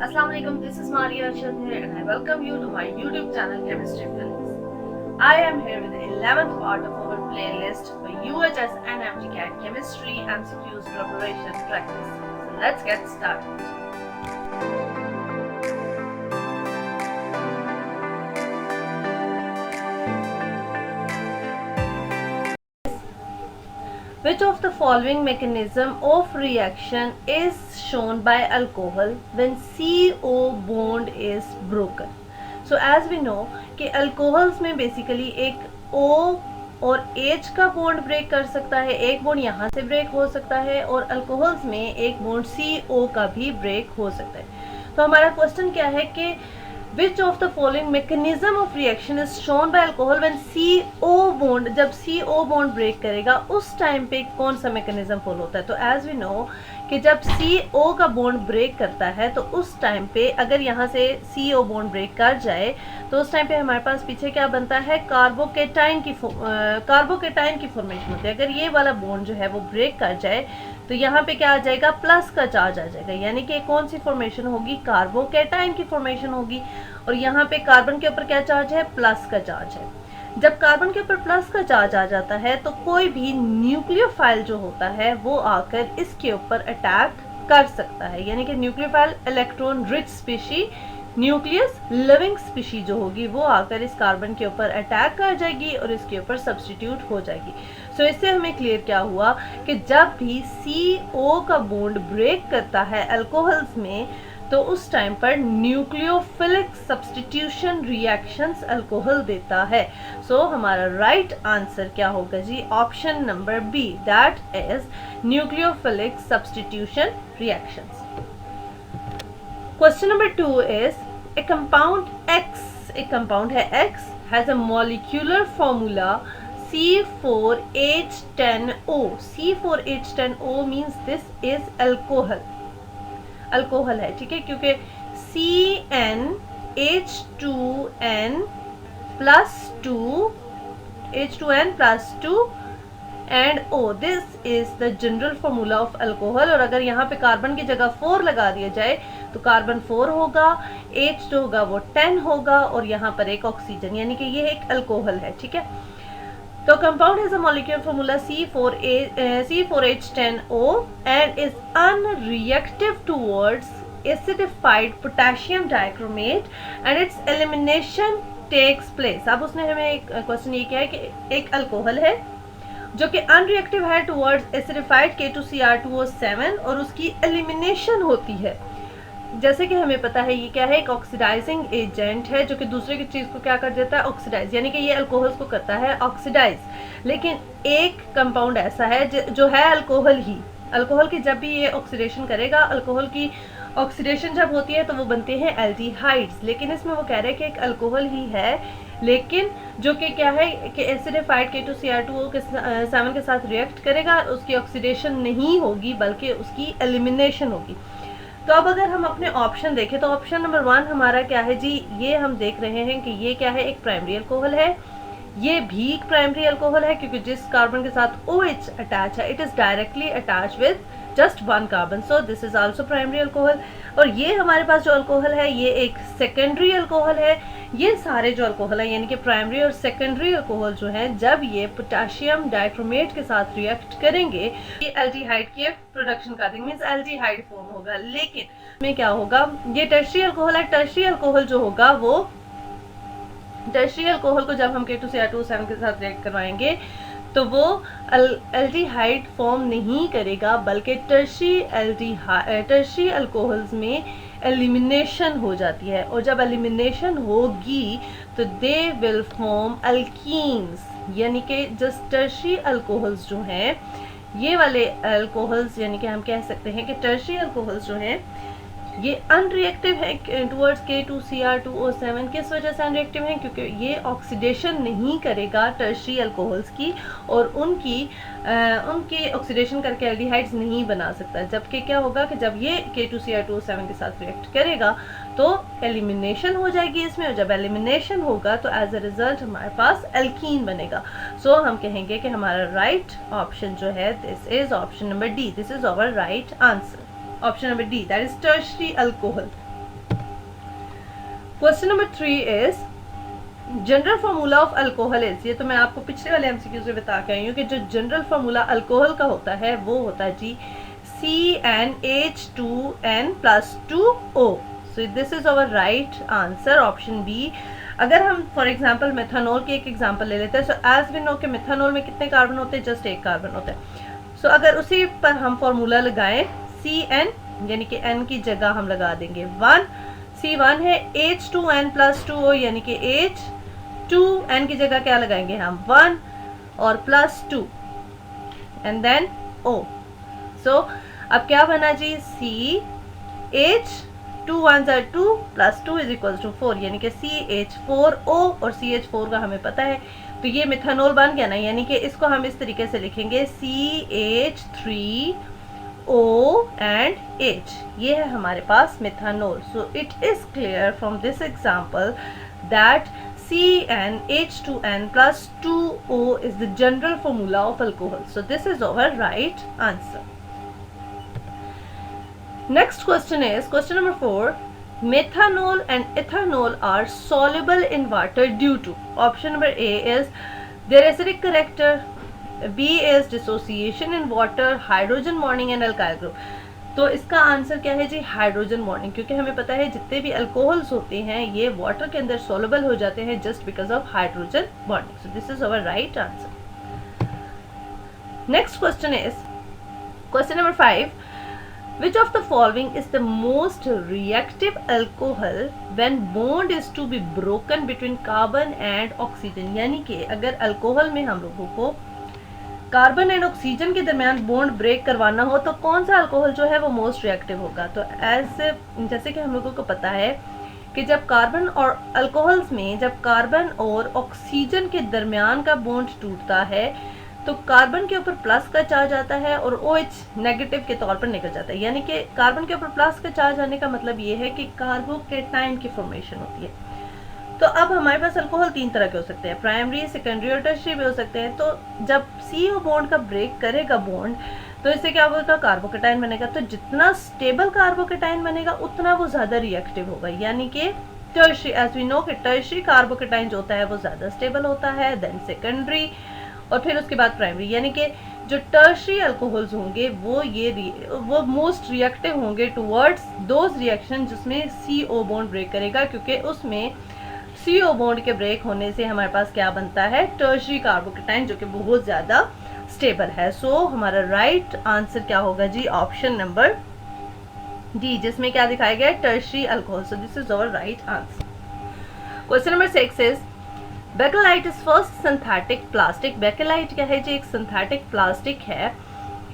Assalamu alaikum, this is Maria Arshad here and I welcome you to my YouTube channel Chemistry Clinics. I am here with the 11th part of our playlist for UHS and MTCAT Chemistry MCQs preparation practice. So let's get started. Which of the following mechanism of reaction is shown by alcohol when CO bond is broken? So as we know कि alcohols में basically एक O और H का bond break कर सकता है, एक bond यहाँ से ब्रेक हो सकता है और अल्कोहल्स में एक बॉन्ड CO का भी ब्रेक हो सकता है. तो हमारा क्वेश्चन क्या है कि Which of the following mechanism of reaction is shown by alcohol when CO bond, जब CO bond break करेगा उस टाइम पे कौन सा मैकेनिज्म फॉलो होता है? तो एज वी नो कि जब CO का बॉन्ड ब्रेक करता है तो उस टाइम पे अगर यहाँ से CO बॉन्ड ब्रेक कर जाए तो उस टाइम पे हमारे पास पीछे क्या बनता है, कार्बोकेटाइन की फॉर्मेशन होती है. अगर ये वाला बॉन्ड जो है वो ब्रेक कर जाए तो यहाँ पे क्या आ जाएगा, प्लस का चार्ज आ जाएगा, यानी कि कौन सी फॉर्मेशन होगी, कार्बोकेटाइन की फॉर्मेशन होगी. और यहाँ पे कार्बन के ऊपर क्या चार्ज है, प्लस का चार्ज है. जब कार्बन के ऊपर प्लस का चार्ज आ जाता है तो कोई भी न्यूक्लियोफाइल जो होता है वो आकर इसके ऊपर अटैक कर सकता है, यानी कि nucleophile electron rich species nucleus living species जो होगी वो आकर इस कार्बन के ऊपर अटैक कर जाएगी और इसके ऊपर सब्स्टिट्यूट हो जाएगी. सो इससे हमें क्लियर क्या हुआ कि जब भी CO का बॉन्ड ब्रेक करता है अल्कोहल्स में तो उस टाइम पर न्यूक्लियोफिलिक सब्स्टिट्यूशन रिएक्शंस अल्कोहल देता है. सो हमारा राइट आंसर क्या होगा जी, option number B, that is nucleophilic substitution reactions. Question number 2 is a compound X, एक compound है X, has a molecular formula C4H10O. C4H10O means this is alcohol. Alcohol है, ठीक है, क्योंकि CnH2n plus 2 H2n plus 2 and O. This is the general formula of alcohol. और अगर यहाँ पे कार्बन की जगह 4 लगा दिया जाए तो कार्बन 4 होगा, H जो होगा वो 10 होगा और यहाँ पर एक ऑक्सीजन, यानी कि ये एक अल्कोहल है, ठीक है. तो compound has a molecular formula C4H10O and is unreactive towards acidified potassium dichromate and its elimination takes place. अब उसने हमें एक क्वेश्चन ये किया है कि एक अल्कोहल है जो कि अनरिएक्टिव है टुवर्ड्स एसिडिफाइड K2Cr2O7 और उसकी एलिमिनेशन होती है. जैसे कि हमें पता है ये क्या है, एक ऑक्सीडाइजिंग एजेंट है जो कि दूसरे की चीज़ को क्या कर देता है, ऑक्सीडाइज, यानी कि ये अल्कोहल्स को करता है ऑक्सीडाइज. लेकिन एक कंपाउंड ऐसा है जो है अल्कोहल ही, अल्कोहल की जब भी ये ऑक्सीडेशन करेगा, अल्कोहल की ऑक्सीडेशन जब होती है तो वो बनते हैं एल्डिहाइड्स. लेकिन इसमें वो कह रहे हैं कि एक अल्कोहल ही है लेकिन जो कि क्या है कि एसिडिफाइड K2Cr2O के 7 के साथ रिएक्ट करेगा, उसकी ऑक्सीडेशन नहीं होगी बल्कि उसकी एलिमिनेशन होगी. तो अब अगर हम अपने ऑप्शन देखें तो ऑप्शन नंबर 1 हमारा क्या है जी, ये हम देख रहे हैं कि ये क्या है, एक प्राइमरी अल्कोहल है. ये भी एक प्राइमरी अल्कोहल है क्योंकि जिस कार्बन के साथ OH अटैच है it is directly attach with just 1 carbon, so this is also primary alcohol. और ये हमारे पास जो अल्कोहल है ये एक सेकेंडरी अल्कोहल है. ये सारे जो अल्कोहल है यानी कि प्राइमरी और सेकेंडरी अल्कोहल जो हैं जब ये पोटेशियम डाइक्रोमेट के साथ रिएक्ट करेंगे ये एल्डिहाइड के प्रोडक्शन कर देंगे, मींस एल्डिहाइड फॉर्म होगा. लेकिन में क्या होगा, ये टर्शियरी अल्कोहल है. टर्शियरी अल्कोहल जो होगा वो टर्शियरी अल्कोहल को जब हम K2Cr2O7 के साथ रिएक्ट करवाएंगे तो वो एल्डिहाइड फॉर्म नहीं करेगा बल्कि टर्शियरी अल्कोहल्स में एलिमिनेशन हो जाती है. और जब एलिमिनेशन होगी तो दे विल फॉर्म अल्कीन्स, यानी कि जस्ट टर्शियरी अल्कोहल्स जो हैं ये वाले अल्कोहल्स, यानी कि हम कह सकते हैं कि टर्शियरी अल्कोहल्स जो हैं ये अनरिएक्टिव है टुवर्ड्स K2Cr2O7. किस वजह से अनरिएक्टिव है, क्योंकि ये ऑक्सीडेशन नहीं करेगा टर्शियरी अल्कोहल्स की और उनकी ऑक्सीडेशन करके एल्डिहाइड्स नहीं बना सकता. जबकि क्या होगा कि जब ये K2Cr2O7 के साथ रिएक्ट करेगा तो एलिमिनेशन हो जाएगी इसमें, और जब एलिमिनेशन होगा तो एज अ रिजल्ट हमारे पास एल्कीन बनेगा. सो हम कहेंगे कि हमारा राइट ऑप्शन जो है this is option number D, this is our right answer. Option number D, that is tertiary alcohol. Question number 3 is general formula of alcohol is, ये तो मैं आपको पिछले वाले एमसीक्यू से बता के आई हूँ कि जो जनरल फार्मूला अल्कोहल का होता है वो होता है जी CnH2n+2O. So this is our right answer, option B. अगर हम फॉर एग्जांपल मेथानॉल की एक एग्जांपल ले लेते हैं, सो एज वी नो कि मेथानॉल में कितने कार्बन होते हैं, जस्ट एक कार्बन होता है. सो अगर उसी पर हम फॉर्मूला लगाएं Cn यानी कि n की जगह हम लगा देंगे 1, C1 है, H2n+2O यानी कि H2n की जगह क्या लगाएंगे हम 1 और +2 एंड देन O. सो अब क्या बना जी, CH2 1 2 +2 = 4 यानी कि CH4O, और CH4 का हमें पता है, तो ये मिथानॉल बन गया ना. यानी कि इसको हम इस तरीके से लिखेंगे CH3O and H, ये है हमारे पास methanol. So it is clear from this example that CnH2n+2O is the general formula of alcohol. So this is our right answer. Next question is question number 4. Methanol and ethanol are soluble in water due to, option number A is their acidic character, B is dissociation in water, hydrogen bonding and alkyl group. तो इसका answer क्या है जी, hydrogen bonding, क्योंकि हमें पता है जितने भी अल्कोहल्स होते हैं ये वाटर के अंदर सॉल्युबल हो जाते हैं just because of hydrogen bonding. So this is our right answer. Next question is question number 5. Which of the following is the most reactive alcohol when bond is to be broken between carbon and oxygen? यानी कि अगर alcohol में हम लोगों को carbon and oxygen के दरमियान bond break करवाना हो तो कौन सा अल्कोहल जो है वो मोस्ट रिएक्टिव होगा. तो जैसे कि हम लोगों को पता है कि जब कार्बन और अल्कोहल्स में जब कार्बन और ऑक्सीजन के दरमियान का बॉन्ड टूटता है तो कार्बन के ऊपर प्लस का चार्ज आता है और OH नेगेटिव के तौर पर निकल जाता है. यानी कि कार्बन के ऊपर प्लस का चार्ज आने का मतलब ये है कि कार्बोकेटाइन की फॉर्मेशन होती है. तो अब हमारे पास अल्कोहल 3 तरह के हो सकते हैं, प्राइमरी, सेकेंडरी और टर्शियरी भी हो सकते हैं. तो जब CO बॉन्ड का ब्रेक करेगा बॉन्ड तो इससे क्या होगा, कार्बोकेटाइन बनेगा. तो जितना स्टेबल कार्बोकेटाइन बनेगा उतना वो ज्यादा रिएक्टिव होगा. यानी कि टर्शियरी, एज वी नो कि टर्शियरी कार्बोकेटाइन जो होता है वो ज्यादा स्टेबल होता है, देन सेकेंडरी और फिर उसके बाद प्राइमरी. यानी कि जो टर्शियरी अल्कोहल्स होंगे वो मोस्ट रिएक्टिव होंगे टुवर्ड्स दोज रिएक्शन जिसमें CO बॉन्ड ब्रेक करेगा, क्योंकि उसमें CO बॉन्ड के ब्रेक होने से हमारे पास क्या बनता है, टर्शियरी कार्बोकेटाइन, जो कि बहुत ज्यादा स्टेबल है. सो हमारा राइट आंसर क्या होगा जी, ऑप्शन नंबर डी, जिसमें क्या दिखाया गया है, tertiary alcohol. So this is our right answer. Question number 6 is Bakelite is first synthetic plastic. Bakelite क्या है जी, एक सिंथेटिक प्लास्टिक है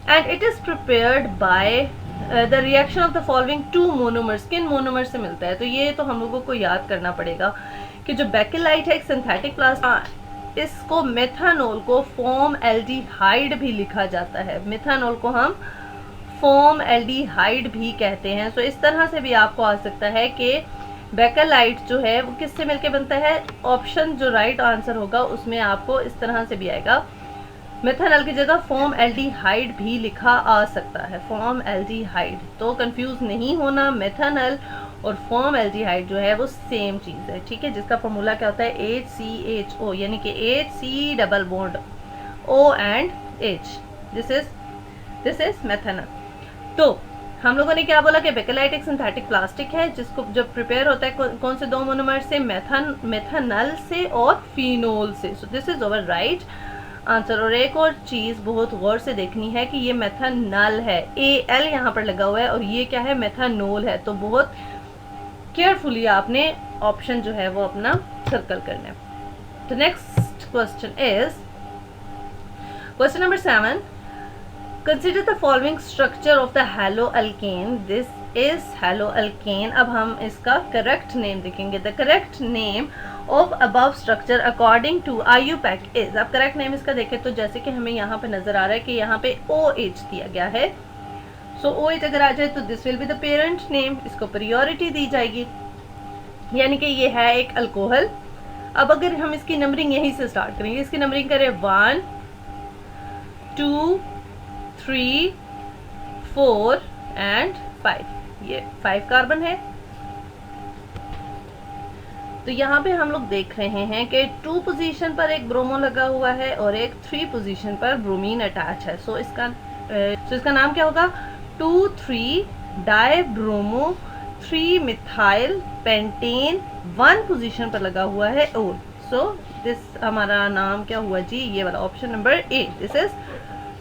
and it is prepared by the reaction of the following 2 monomers. किन मोनोमर से मिलता है, तो ये तो हम लोगों को याद करना पड़ेगा कि जो बेकेलाइट है एक सिंथेटिक प्लास्टिक, इसको मेथानॉल को फॉर्म एल्डिहाइड भी लिखा जाता है. मेथानॉल को हम फॉर्म एल्डिहाइड भी कहते हैं. सो इस तरह से भी आपको आ सकता है कि बेकेलाइट जो है वो किससे मिलके बनता है. ऑप्शन जो राइट आंसर होगा उसमें आपको इस तरह से भी आएगा, मेथानॉल की जगह फॉर्म एल्डिहाइड भी लिखा आ सकता है, फॉर्म एल्डिहाइड. तो कंफ्यूज नहीं होना, मेथानॉल और फॉर्म एल्डिहाइड जो है वो सेम चीज है, ठीक है, जिसका फॉर्मूला क्या होता है, HCHO यानी कि HC double bond O and H. This is methanol. तो हम लोगों ने क्या बोला कि बेकेलाइट एक सिंथेटिक प्लास्टिक है जिसको जब प्रिपेयर होता है कौन से 2 मोनोमर से, मेथानॉल से और फिनोल से. So this is our right answer. और एक और चीज बहुत गौर से देखनी है कि ये मेथानॉल है, AL यहाँ पर लगा हुआ है, और ये क्या है, मेथानॉल है. तो बहुत केयरफुली आपने ऑप्शन जो है वो अपना सर्कल करना है. तो next question is question number 7. Consider the following structure of the haloalkane. This is haloalkane. अब हम इसका correct name देखेंगे. The correct name of above structure according to IUPAC is. अब correct name इसका देखें तो जैसे कि हमें यहाँ पे नजर आ रहा है कि यहाँ पे OH दिया गया है. So OH अगर आ जाए तो this will be the parent name. इसको priority दी जाएगी, यानी कि ये है एक अल्कोहल. अब अगर हम इसकी नंबरिंग यहीं से स्टार्ट करेंगे, इसकी नंबरिंग करें 1 2 3 4 एंड 5. ये 5 कार्बन है. तो यहाँ पे हम लोग देख रहे हैं कि 2 पोजीशन पर एक ब्रोमो लगा हुआ है और एक 3 पोजीशन पर ब्रोमीन अटैच है। सो इसका नाम क्या होगा? 2,3 डाइब्रोमो 3 मिथाइल पेंटेन 1 पोजीशन पर लगा हुआ है और सो दिस हमारा नाम क्या हुआ जी? ये वाला option number A. This is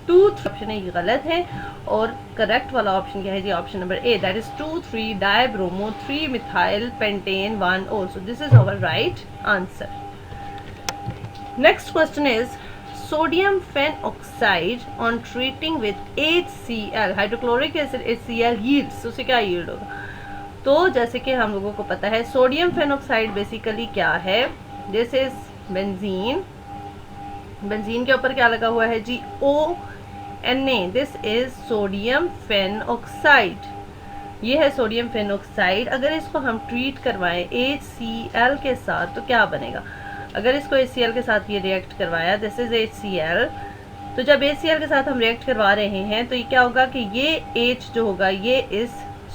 2 option है, ये गलत है और करेक्ट वाला ऑप्शन क्या है जी? Option number A, that is 2,3 dibromo 3 methyl pentane 1 also. This is our right answer. Next question is sodium phenoxide on treating with HCl hydrochloric acid HCl yields, उससे क्या यील्ड होगा? तो जैसे कि हम लोगों को पता है सोडियम फेनऑक्साइड बेसिकली क्या है? This is benzene. बेंजीन के ऊपर क्या लगा हुआ है जी? ONA। This is sodium phenoxide. ये है सोडियम फेनऑक्साइड। अगर इसको हम ट्रीट करवाएं HCl के साथ तो क्या बनेगा? अगर इसको HCl के साथ ये रिएक्ट करवाया, दिस इज HCl, तो जब HCl के साथ हम रिएक्ट करवा रहे हैं तो ये क्या होगा कि ये H जो होगा ये इस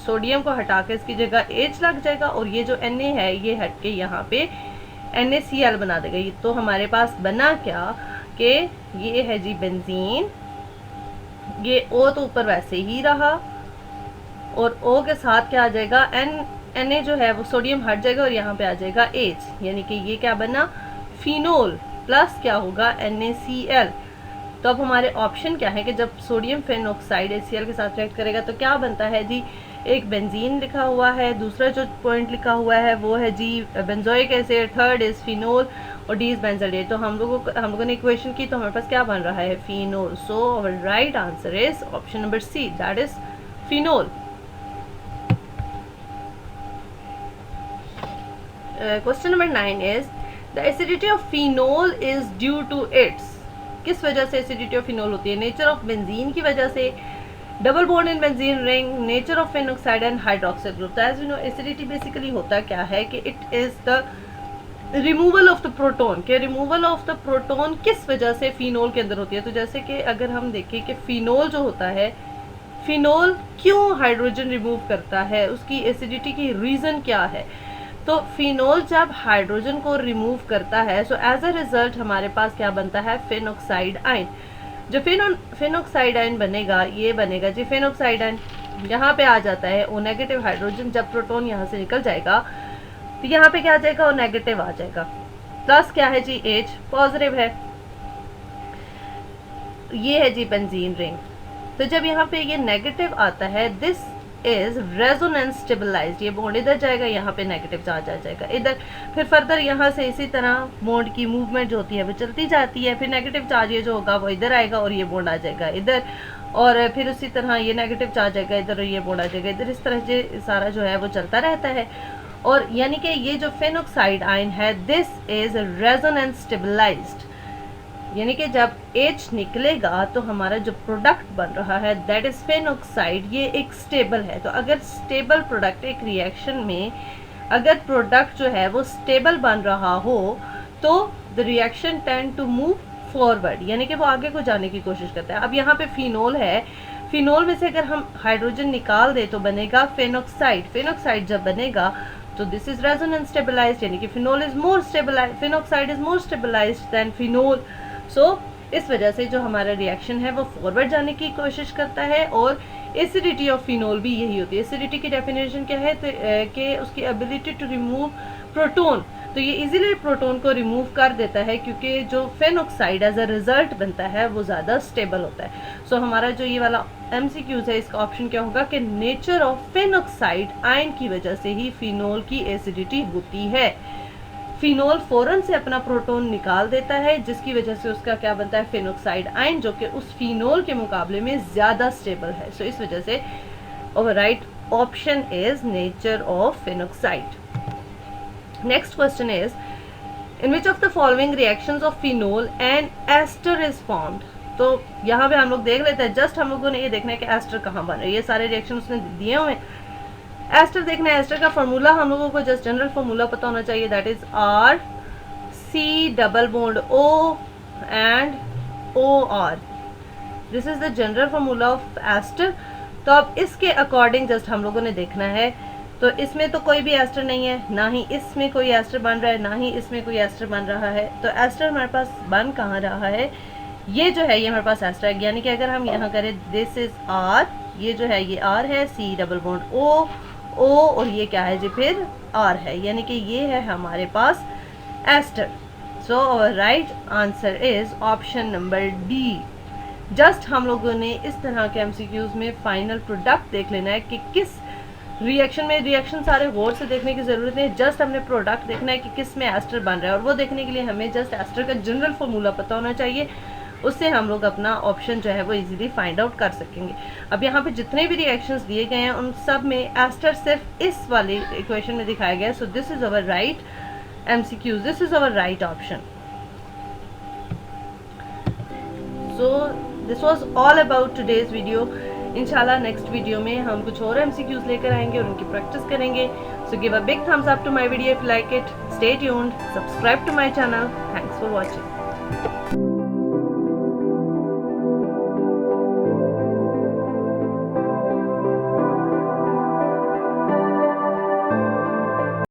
सोडियम को हटा के इसकी जगह H लग जाएगा और ये जो Na है ये हट के यहाँ पे NaCl बना देगा। ये तो हमारे पास बना क्या कि ये है जी बेंजीन, ये O तो ऊपर वैसे ही रहा और O के साथ क्या आ जाएगा? Na जो है वो सोडियम हट जाएगा और यहाँ पे आ जाएगा H, यानी कि ये क्या बना? फिनोल प्लस क्या होगा? NaCl। तो अब हमारे ऑप्शन क्या है कि जब सोडियम फेनऑक्साइड HCl के साथ रिएक्ट करेगा तो क्या बनता है जी? एक बेंजीन लिखा हुआ है, दूसरा जो पॉइंट लिखा हुआ है वो है जी benzoic acid, third is phenol और डी इज बेंजोडेट। तो हम लोगों ने इक्वेशन की तो हमारे पास क्या बन रहा है? Phenol. So our right answer is option number C, that is phenol. Question number 9 is the acidity of phenol is due to its. किस वजह से एसिडिटी ऑफ फिनोल होती है? नेचर ऑफ बेंजीन की वजह से, double bond in benzene ring, nature of phenoxide and hydroxyl group. As we know acidity basically होता क्या है कि it is the removal of the proton. के रिमूवल ऑफ द प्रोटोन किस वजह से फिनोल के अंदर होती है? तो जैसे कि अगर हम देखें कि फिनोल जो होता है, फिनोल क्यों हाइड्रोजन रिमूव करता है, उसकी एसिडिटी की रीजन क्या है? तो फिनोल जब हाइड्रोजन को रिमूव करता है सो एज अ रिजल्ट हमारे पास क्या बनता है? Phenoxide ion. जो फेनॉक्साइड आयन बनेगा ये बनेगा जी फेनॉक्साइड आयन। यहाँ पे आ जाता है O नेगेटिव हाइड्रोजन, जब प्रोटोन यहाँ से निकल जाएगा तो यहाँ पे क्या आ जाएगा? O नेगेटिव आ जाएगा। प्लस क्या है जी? H पॉजिटिव है। ये है जी बेंजीन रिंग। तो जब यहाँ पे ये नेगेटिव आता है, दिस इज रेजोनेंस स्टेबलाइज्ड, ये बॉन्ड इधर जाएगा, यहाँ पे नेगेटिव चार्ज आ जाएगा इधर, फिर फर्दर यहाँ से इसी तरह बॉन्ड की मूवमेंट जो होती है वो चलती जाती है, फिर नेगेटिव चार्ज ये जो होगा वो इधर आएगा और ये बॉन्ड आ जाएगा इधर, और फिर उसी तरह ये नेगेटिव चार्ज आएगा इधर और ये बॉन्ड आ जाएगा इधर। इस तरह से सारा जो है वो चलता रहता है। और यानी कि ये जो फेनॉक्साइड आयन है दिस इज रेजोनेंस स्टेबलाइज्ड, यानी कि जब H निकलेगा तो हमारा जो प्रोडक्ट बन रहा है दैट इज फेनॉक्साइड, ये एक स्टेबल है। तो अगर स्टेबल प्रोडक्ट, एक रिएक्शन में अगर प्रोडक्ट जो है वो स्टेबल बन रहा हो तो the reaction tend to move forward, यानी कि वो आगे को जाने की कोशिश करता है। अब यहाँ पे फिनोल है, फिनोल में से अगर हम हाइड्रोजन निकाल दे तो बनेगा फेनॉक्साइड। फेनॉक्साइड जब बनेगा तो दिस इज रेजोनेंस स्टेबलाइज्ड, यानी कि phenol is more stabilised, phenoxide is more stabilised than phenol. So इस वजह से जो हमारा रिएक्शन है वो फॉरवर्ड जाने की कोशिश करता है। और एसिडिटी ऑफ फिनोल भी यही होती है। एसिडिटी की डेफिनेशन क्या है? कि उसकी एबिलिटी टू रिमूव प्रोटोन, तो ये इजीली प्रोटोन को रिमूव कर देता है क्योंकि जो फेनॉक्साइड एज अ रिजल्ट बनता है वो ज़्यादा स्टेबल होता है। सो हमारा जो ये वाला MCQs है इसका ऑप्शन क्या होगा कि नेचर ऑफ फेनॉक्साइड आयन की वजह से ही फिनोल की एसिडिटी होती है। फिनोल फौरन से अपना प्रोटोन निकाल देता है जिसकी वजह से उसका क्या बनता है? फेनॉक्साइड आयन, जो कि उस फिनोल के मुकाबले में ज़्यादा स्टेबल है। सो इस वजह से और right option is nature of phenoxide. Next question is in which of the following reactions of phenol and ester is formed. तो यहाँ पे हम लोग देख लेते हैं, जस्ट हम लोगों ने ये देखना है कि एस्टर कहाँ बन रही है। ये सारे रिएक्शन उसने दिए हुए हैं। एस्टर देखना है, एस्टर का फॉर्मूला हम लोगों को जस्ट जनरल फॉर्मूला पता होना चाहिए, that is RC double bond O and OR। This is the general formula of ester. तो अब इसके अकॉर्डिंग जस्ट हम लोगों ने देखना है। तो इसमें तो कोई भी एस्टर नहीं है, ना ही इसमें कोई एस्टर बन रहा है, ना ही इसमें कोई एस्टर बन रहा है। तो एस्टर हमारे पास बन कहाँ रहा है, ये जो है ये हमारे पास एस्टर है। यानी कि अगर हम यहाँ करें दिस इज आर, ये जो है ये आर है, सी डबल बॉन्ड ओ, ओ और ये क्या है जी फिर आर है, यानी कि ये है हमारे पास ester. So our right answer is option number D. Just हम लोगों ने इस तरह के एमसीक्यूज में फाइनल प्रोडक्ट देख लेना है कि किस रिएक्शन में, रिएक्शन सारे गौर से देखने की ज़रूरत नहीं, जस्ट हमने प्रोडक्ट देखना है कि किस में एस्टर बन रहा है, और वो देखने के लिए हमें जस्ट एस्टर का जनरल फॉर्मूला पता होना चाहिए। उससे हम लोग अपना ऑप्शन जो है वो इजीली फाइंड आउट कर सकेंगे। अब यहाँ पे जितने भी रिएक्शंस दिए गए हैं उन सब में एस्टर सिर्फ इस वाली इक्वेशन में दिखाया गया है। सो this is our right MCQ, this is our right option. So this was all about today's video. इंशाल्लाह नेक्स्ट वीडियो में हम कुछ और एमसीक्यूज लेकर आएंगे और उनकी प्रैक्टिस करेंगे। So give a big thumbs up to my video if you like it, stay tuned, subscribe to my channel. Thanks for watching.